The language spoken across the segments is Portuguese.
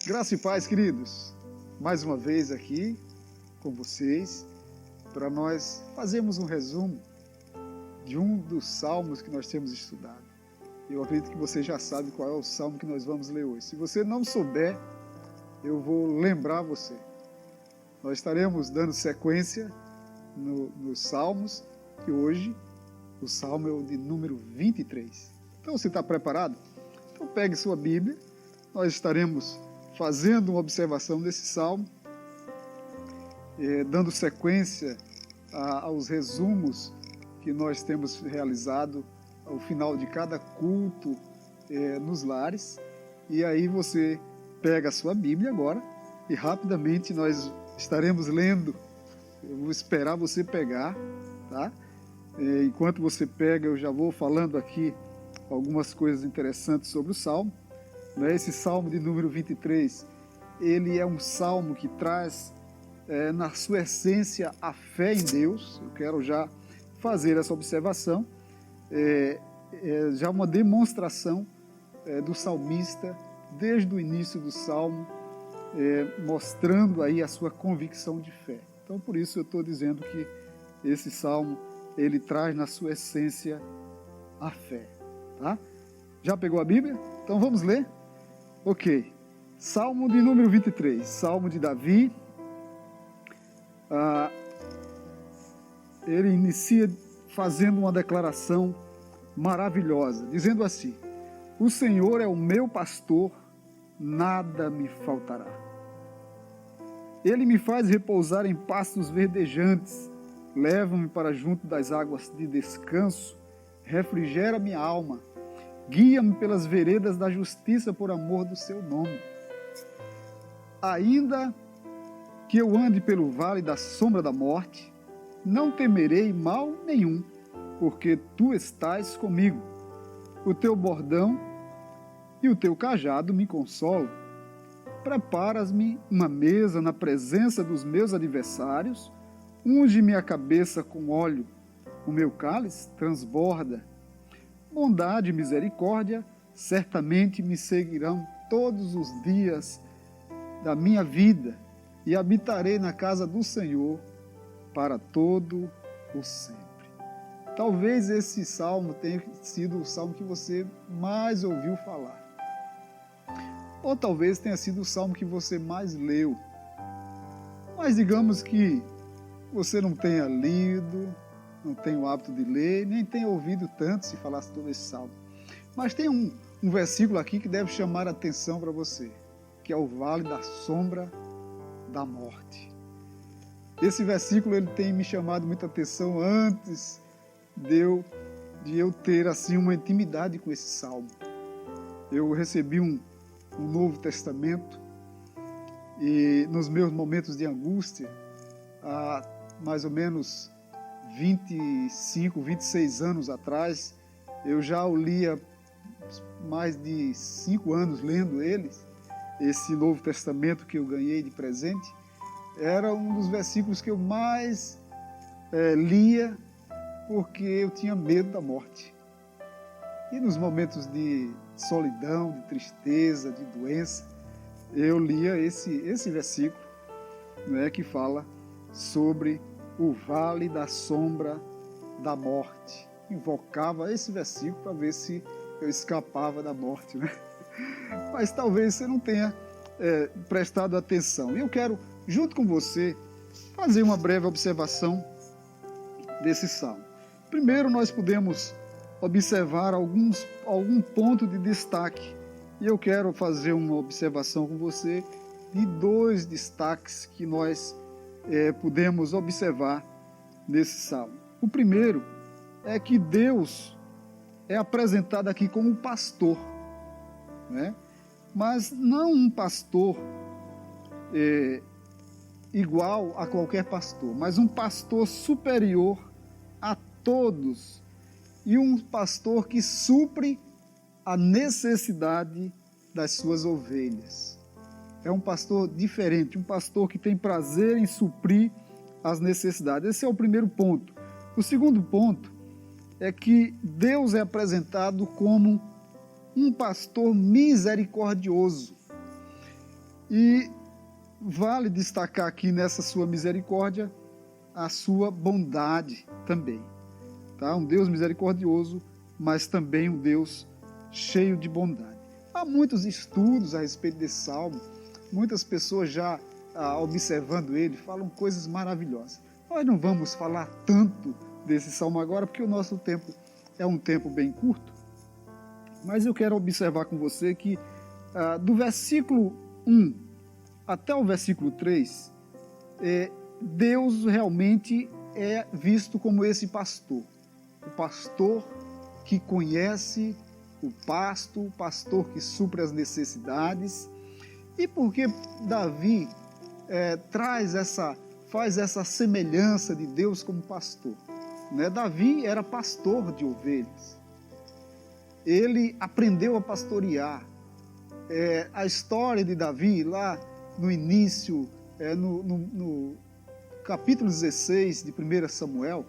Graça e paz, queridos. Mais uma vez aqui com vocês para nós fazermos um resumo de um dos salmos que nós temos estudado. Eu acredito que você já sabe qual é o salmo que nós vamos ler hoje. Se você não souber, eu vou lembrar você. Nós estaremos dando sequência nos salmos, que hoje o salmo é o de número 23. Então, você está preparado? Então, pegue sua Bíblia. Nós estaremos fazendo uma observação desse salmo, dando sequência aos resumos que nós temos realizado ao final de cada culto nos lares. E aí você pega a sua Bíblia agora e rapidamente nós estaremos lendo. Eu vou esperar você pegar, tá? Enquanto você pega, eu já vou falando aqui algumas coisas interessantes sobre o salmo. Esse salmo de número 23, ele é um salmo que traz na sua essência a fé em Deus. Eu quero já fazer essa observação, já uma demonstração do salmista desde o início do salmo, mostrando aí a sua convicção de fé. Então, por isso eu estou dizendo que esse salmo, ele traz na sua essência a fé, tá? Já pegou a Bíblia? Então vamos ler? Ok. Salmo de número 23, Salmo de Davi. Ele inicia fazendo uma declaração maravilhosa, dizendo assim: o Senhor é o meu pastor, nada me faltará. Ele me faz repousar em pastos verdejantes, leva-me para junto das águas de descanso, refrigera minha alma, guia-me pelas veredas da justiça por amor do seu nome. Ainda que eu ande pelo vale da sombra da morte, não temerei mal nenhum, porque tu estás comigo. O teu bordão e o teu cajado me consolam. Preparas-me uma mesa na presença dos meus adversários, unge-me a cabeça com óleo, o meu cálice transborda. Bondade e misericórdia certamente me seguirão todos os dias da minha vida, e habitarei na casa do Senhor para todo o sempre. Talvez esse salmo tenha sido o salmo que você mais ouviu falar. Ou talvez tenha sido o salmo que você mais leu. Mas digamos que você não tenha lido, não tenha o hábito de ler, nem tenha ouvido tanto se falasse todo esse salmo. Mas tem um versículo aqui que deve chamar a atenção para você, que é o vale da sombra da morte. Esse versículo ele tem me chamado muita atenção antes de eu ter assim uma intimidade com esse salmo. Eu recebi um Novo Testamento e nos meus momentos de angústia, há mais ou menos 25, 26 anos atrás, eu já o lia mais de 5 anos lendo eles. Esse Novo Testamento que eu ganhei de presente era um dos versículos que eu mais lia, porque eu tinha medo da morte. E nos momentos de solidão, de tristeza, de doença, eu lia esse versículo, né, que fala sobre o vale da sombra da morte. Invocava esse versículo para ver se eu escapava da morte, né? Mas talvez você não tenha prestado atenção. E eu quero, junto com você, fazer uma breve observação desse salmo. Primeiro, nós podemos observar algum ponto de destaque. E eu quero fazer uma observação com você de 2 destaques que nós podemos observar nesse salmo. O primeiro é que Deus é apresentado aqui como pastor, né? Mas não um pastor igual a qualquer pastor, mas um pastor superior a todos e um pastor que supre a necessidade das suas ovelhas. É um pastor diferente, um pastor que tem prazer em suprir as necessidades. Esse é o primeiro ponto. O segundo ponto é que Deus é apresentado como um pastor misericordioso. E vale destacar aqui nessa sua misericórdia a sua bondade também. Tá? Um Deus misericordioso, mas também um Deus cheio de bondade. Há muitos estudos a respeito desse salmo, muitas pessoas já observando ele falam coisas maravilhosas. Nós não vamos falar tanto desse salmo agora, porque o nosso tempo é um tempo bem curto, mas eu quero observar com você que do versículo 1 até o versículo 3, Deus realmente é visto como esse pastor. O pastor que conhece o pasto, o pastor que supre as necessidades. E porque Davi faz essa semelhança de Deus como pastor, né? Davi era pastor de ovelhas. Ele aprendeu a pastorear. A história de Davi, lá no início, no capítulo 16 de 1 Samuel,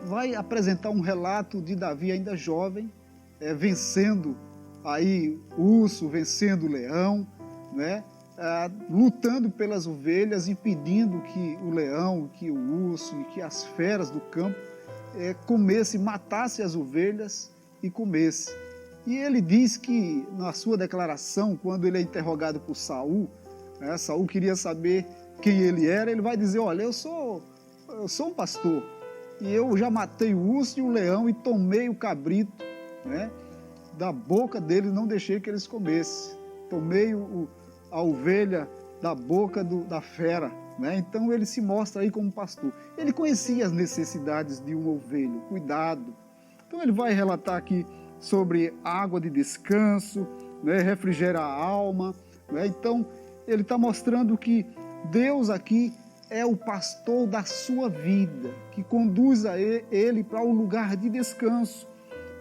vai apresentar um relato de Davi ainda jovem, vencendo aí o urso, vencendo o leão, né? Lutando pelas ovelhas, impedindo que o leão, que o urso e que as feras do campo matassem as ovelhas e comesse. E ele diz que, na sua declaração, quando ele é interrogado por Saul, Saul queria saber quem ele era, ele vai dizer, olha, eu sou um pastor, e eu já matei o urso e o leão e tomei o cabrito, né? Da boca deles não deixei que eles comessem, tomei a ovelha da boca da fera, né? Então ele se mostra aí como pastor. Ele conhecia as necessidades de um ovelho, cuidado. Então ele vai relatar aqui sobre água de descanso, né? Refrigera a alma, né? Então ele está mostrando que Deus aqui é o pastor da sua vida, que conduz ele para um lugar de descanso,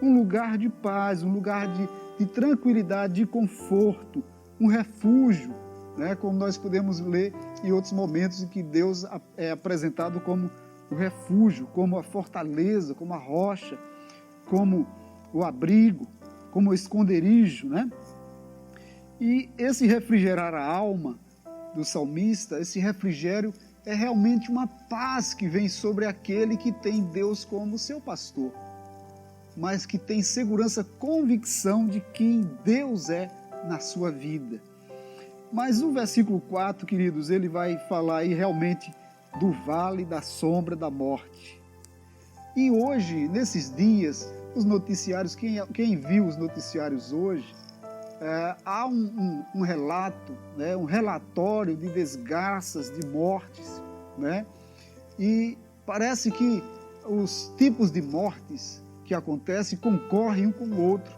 um lugar de paz, um lugar de tranquilidade, de conforto, um refúgio, né? Como nós podemos ler em outros momentos em que Deus é apresentado como o refúgio, como a fortaleza, como a rocha, como o abrigo, como o esconderijo, né? E esse refrigerar a alma do salmista, esse refrigério é realmente uma paz que vem sobre aquele que tem Deus como seu pastor, mas que tem segurança, convicção de quem Deus é na sua vida. Mas o versículo 4, queridos, ele vai falar aí realmente do vale da sombra da morte. E hoje, nesses dias, os noticiários, quem viu os noticiários hoje, há um relato, né, um relatório de desgraças, de mortes, né? E parece que os tipos de mortes que acontecem concorrem um com o outro.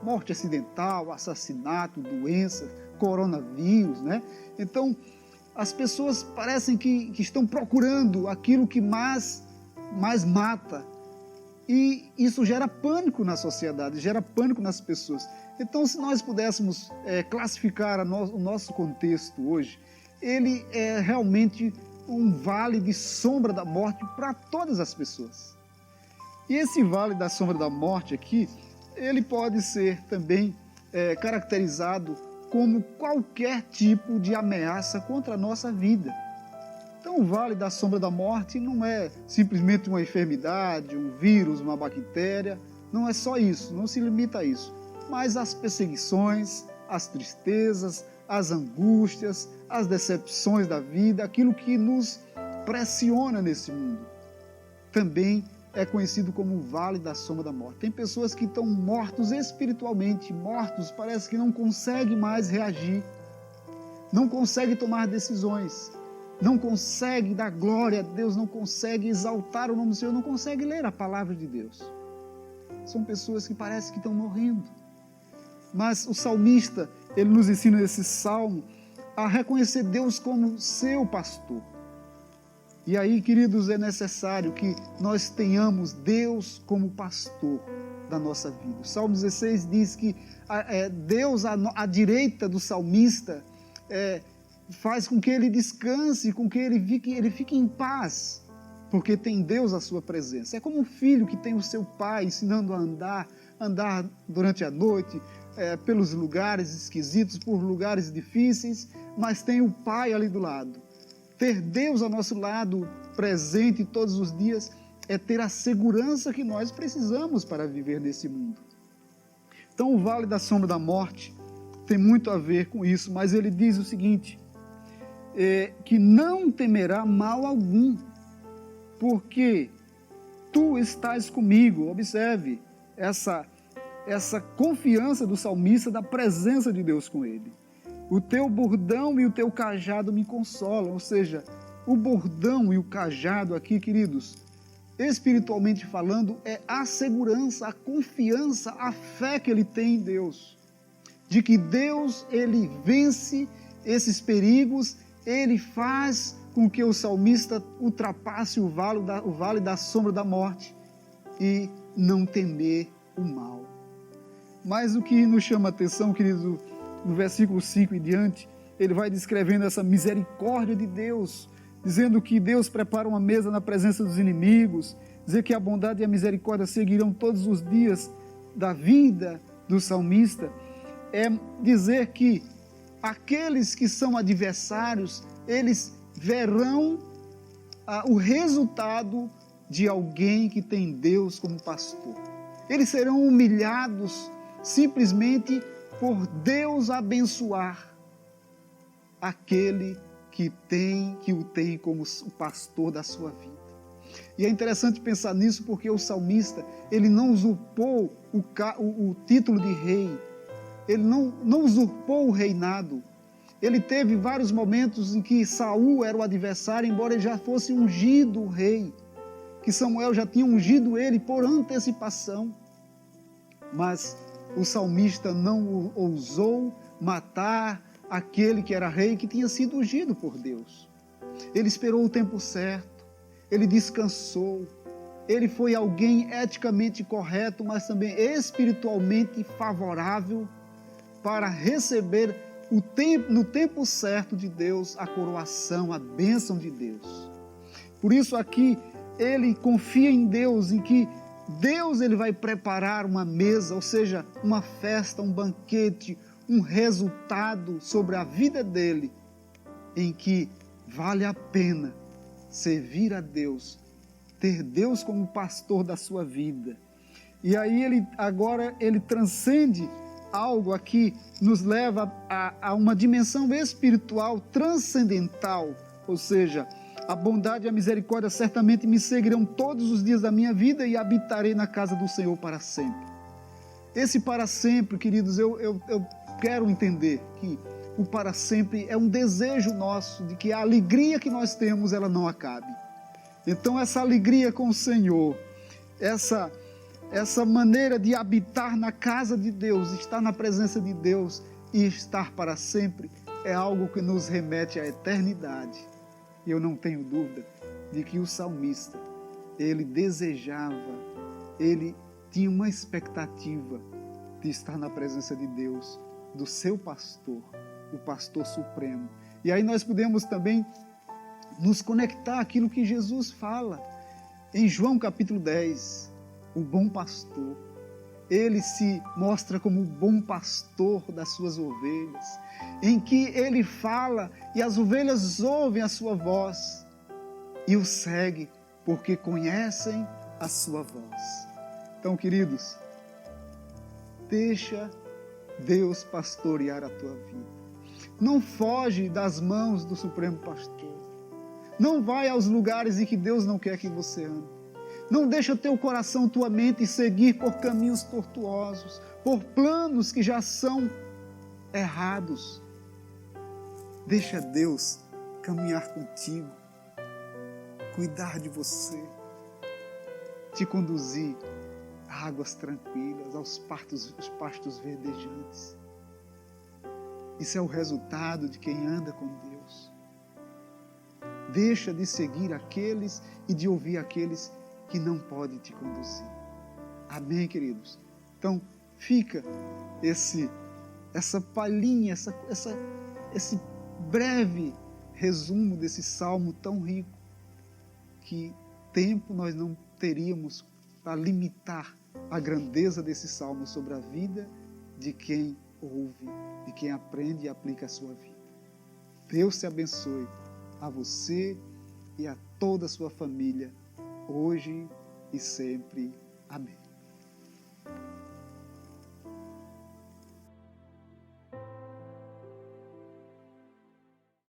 Morte acidental, assassinato, doença, coronavírus, né? Então, as pessoas parecem que estão procurando aquilo que mais mata. E isso gera pânico na sociedade, gera pânico nas pessoas. Então, se nós pudéssemos classificar o nosso contexto hoje, ele é realmente um vale de sombra da morte para todas as pessoas. E esse vale da sombra da morte aqui, ele pode ser também caracterizado como qualquer tipo de ameaça contra a nossa vida. Então, o vale da sombra da morte não é simplesmente uma enfermidade, um vírus, uma bactéria, não é só isso, não se limita a isso, mas as perseguições, as tristezas, as angústias, as decepções da vida, aquilo que nos pressiona nesse mundo, também é conhecido como o vale da sombra da morte. Tem pessoas que estão mortos espiritualmente, mortos, parece que não conseguem mais reagir, não conseguem tomar decisões, não consegue dar glória a Deus, não consegue exaltar o nome do Senhor, não consegue ler a palavra de Deus. São pessoas que parecem que estão morrendo. Mas o salmista, ele nos ensina nesse salmo a reconhecer Deus como seu pastor. E aí, queridos, é necessário que nós tenhamos Deus como pastor da nossa vida. O Salmo 16 diz que Deus, à direita do salmista, faz com que ele descanse, com que ele fique em paz, porque tem Deus à sua presença. É como um filho que tem o seu pai ensinando a andar durante a noite, pelos lugares esquisitos, por lugares difíceis, mas tem o Pai ali do lado. Ter Deus ao nosso lado, presente todos os dias, é ter a segurança que nós precisamos para viver nesse mundo. Então, o Vale da Sombra da Morte tem muito a ver com isso, mas ele diz o seguinte, que não temerá mal algum, porque tu estás comigo. Observe essa confiança do salmista da presença de Deus com ele. O teu bordão e o teu cajado me consolam. Ou seja, o bordão e o cajado aqui, queridos, espiritualmente falando, é a segurança, a confiança, a fé que ele tem em Deus. De que Deus, ele vence esses perigos, ele faz com que o salmista ultrapasse o vale da sombra da morte e não temer o mal. Mas o que nos chama a atenção, querido, no versículo 5 e diante, ele vai descrevendo essa misericórdia de Deus, dizendo que Deus prepara uma mesa na presença dos inimigos, dizer que a bondade e a misericórdia seguirão todos os dias da vida do salmista, é dizer que aqueles que são adversários, eles verão o resultado de alguém que tem Deus como pastor. Eles serão humilhados simplesmente por Deus abençoar aquele que o tem como o pastor da sua vida. E é interessante pensar nisso porque o salmista, ele não usurpou o título de rei, ele não usurpou o reinado. Ele teve vários momentos em que Saul era o adversário, embora ele já fosse ungido o rei, que Samuel já tinha ungido ele por antecipação. Mas o salmista não ousou matar aquele que era rei, que tinha sido ungido por Deus. Ele esperou o tempo certo, ele descansou, ele foi alguém eticamente correto, mas também espiritualmente favorável para receber no tempo certo de Deus, a coroação, a bênção de Deus. Por isso aqui, ele confia em Deus, em que Deus ele vai preparar uma mesa, ou seja, uma festa, um banquete, um resultado sobre a vida dele, em que vale a pena servir a Deus, ter Deus como pastor da sua vida. E aí agora ele transcende algo aqui, nos leva a uma dimensão espiritual transcendental, ou seja, a bondade e a misericórdia certamente me seguirão todos os dias da minha vida e habitarei na casa do Senhor para sempre. Esse para sempre, queridos, eu quero entender que o para sempre é um desejo nosso, de que a alegria que nós temos, ela não acabe. Então essa alegria com o Senhor, essa maneira de habitar na casa de Deus, estar na presença de Deus e estar para sempre, é algo que nos remete à eternidade. E eu não tenho dúvida de que o salmista, ele desejava, ele tinha uma expectativa de estar na presença de Deus, do seu pastor, o pastor supremo. E aí nós podemos também nos conectar àquilo que Jesus fala em João capítulo 10, o bom pastor. Ele se mostra como o bom pastor das suas ovelhas, em que ele fala e as ovelhas ouvem a sua voz e o seguem porque conhecem a sua voz. Então, queridos, deixa Deus pastorear a tua vida. Não foge das mãos do Supremo Pastor. Não vai aos lugares em que Deus não quer que você ande. Não deixa teu coração, tua mente seguir por caminhos tortuosos, por planos que já são errados. Deixa Deus caminhar contigo, cuidar de você, te conduzir a águas tranquilas, aos pastos verdejantes. Isso é o resultado de quem anda com Deus. Deixa de seguir aqueles e de ouvir aqueles que não podem te conduzir. Amém, queridos? Então, fica essa palhinha, esse breve resumo desse salmo tão rico, que tempo nós não teríamos para limitar a grandeza desse salmo sobre a vida de quem ouve, de quem aprende e aplica a sua vida. Deus te abençoe, a você e a toda a sua família, hoje e sempre. Amém.